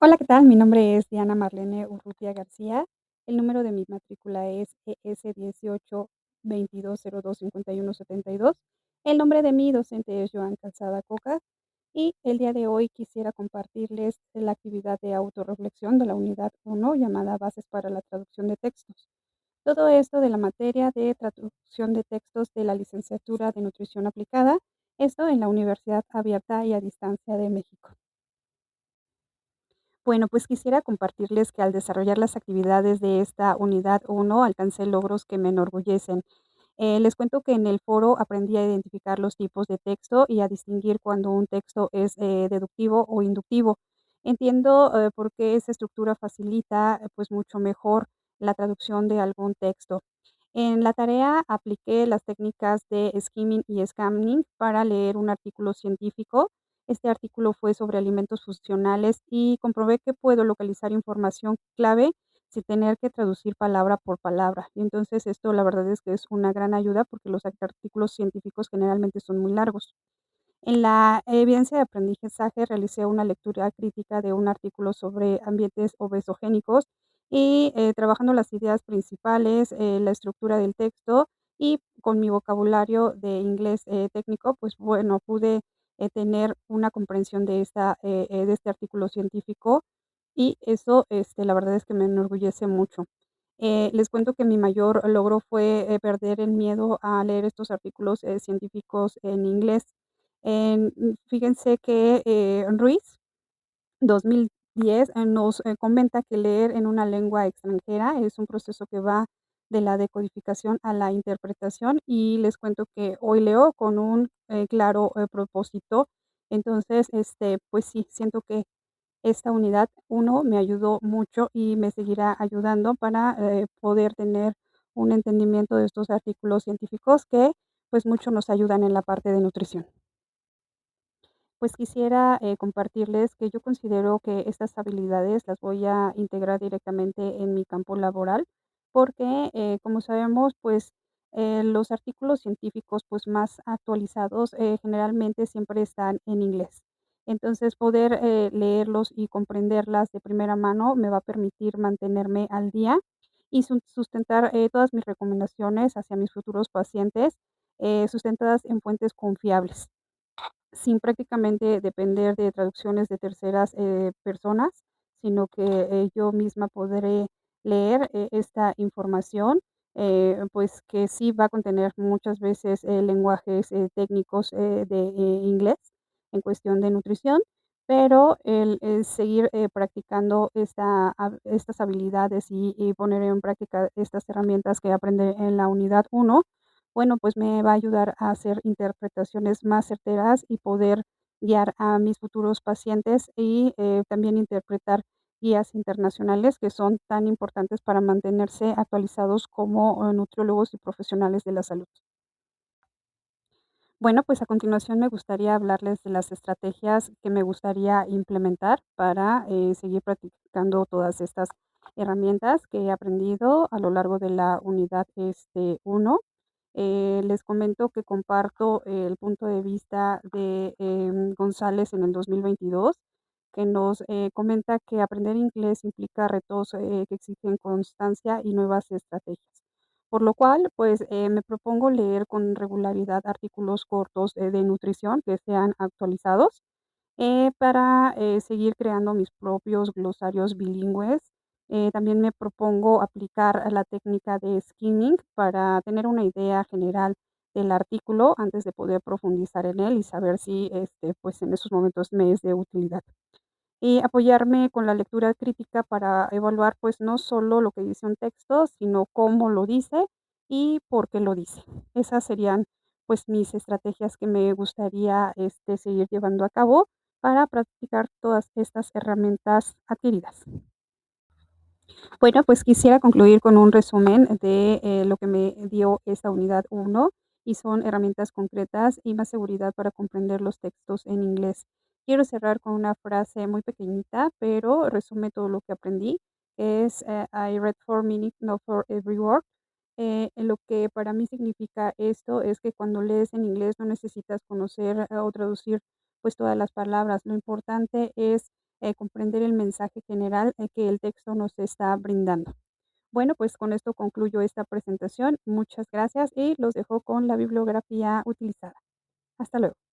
Hola, ¿qué tal? Mi nombre es Diana Marlene Urrutia García. El número de mi matrícula es ES18-2202-5172. El nombre de mi docente es Joan Calzada Coca y el día de hoy quisiera compartirles la actividad de autorreflexión de la unidad 1 llamada Bases para la traducción de textos. Todo esto de la materia de traducción de textos de la licenciatura de Nutrición Aplicada, esto en la Universidad Abierta y a Distancia de México. Bueno, pues quisiera compartirles que al desarrollar las actividades de esta unidad 1 alcancé logros que me enorgullecen. Les cuento que en el foro aprendí a identificar los tipos de texto y a distinguir cuando un texto es deductivo o inductivo. Entiendo por qué esa estructura facilita pues mucho mejor la traducción de algún texto. En la tarea apliqué las técnicas de skimming y scanning para leer un artículo científico. Este artículo fue sobre alimentos funcionales y comprobé que puedo localizar información clave sin tener que traducir palabra por palabra. Y entonces esto la verdad es que es una gran ayuda porque los artículos científicos generalmente son muy largos. En la evidencia de aprendizaje realicé una lectura crítica de un artículo sobre ambientes obesogénicos y trabajando las ideas principales, la estructura del texto y con mi vocabulario de inglés técnico, pues bueno, pude tener una comprensión de este artículo científico y eso, la verdad es que me enorgullece mucho. Les cuento que mi mayor logro fue perder el miedo a leer estos artículos científicos en inglés. Fíjense que, Ruiz, 2010, nos, comenta que leer en una lengua extranjera es un proceso que va de la decodificación a la interpretación, y les cuento que hoy leo con un, claro, propósito. Entonces, pues sí, siento que esta unidad 1 me ayudó mucho y me seguirá ayudando para, poder tener un entendimiento de estos artículos científicos que, pues, mucho nos ayudan en la parte de nutrición. Pues quisiera, compartirles que yo considero que estas habilidades las voy a integrar directamente en mi campo laboral, porque, como sabemos, pues, los artículos científicos, pues, más actualizados, generalmente siempre están en inglés. Entonces, poder, leerlos y comprenderlas de primera mano me va a permitir mantenerme al día y sustentar, todas mis recomendaciones hacia mis futuros pacientes, sustentadas en fuentes confiables sin prácticamente depender de traducciones de terceras, personas, sino que, yo misma podré leer, esta información, pues, que sí va a contener muchas veces, lenguajes, técnicos, de, inglés en cuestión de nutrición, pero el seguir, practicando estas habilidades y poner en práctica estas herramientas que aprendí en la unidad 1 bueno, pues me va a ayudar a hacer interpretaciones más certeras y poder guiar a mis futuros pacientes y también interpretar guías internacionales que son tan importantes para mantenerse actualizados como nutriólogos y profesionales de la salud. Bueno, pues a continuación me gustaría hablarles de las estrategias que me gustaría implementar para seguir practicando todas estas herramientas que he aprendido a lo largo de la unidad 1. Les comento que comparto el punto de vista de González en el 2022, que nos comenta que aprender inglés implica retos que exigen constancia y nuevas estrategias. Por lo cual, pues me propongo leer con regularidad artículos cortos de nutrición que sean actualizados para, seguir creando mis propios glosarios bilingües. También me propongo aplicar la técnica de skimming para tener una idea general del artículo antes de poder profundizar en él y saber si, pues, en esos momentos me es de utilidad. Y apoyarme con la lectura crítica para evaluar, pues, no solo lo que dice un texto, sino cómo lo dice y por qué lo dice. Esas serían, pues, mis estrategias que me gustaría, seguir llevando a cabo para practicar todas estas herramientas adquiridas. Bueno, pues quisiera concluir con un resumen de lo que me dio esta unidad 1 y son herramientas concretas y más seguridad para comprender los textos en inglés. Quiero cerrar con una frase muy pequeñita, pero resume todo lo que aprendí, que es I read for meaning, not for every word. Lo que para mí significa esto es que cuando lees en inglés no necesitas conocer o traducir pues todas las palabras. Lo importante es comprender el mensaje general que el texto nos está brindando. Bueno, pues con esto concluyo esta presentación. Muchas gracias y los dejo con la bibliografía utilizada. Hasta luego.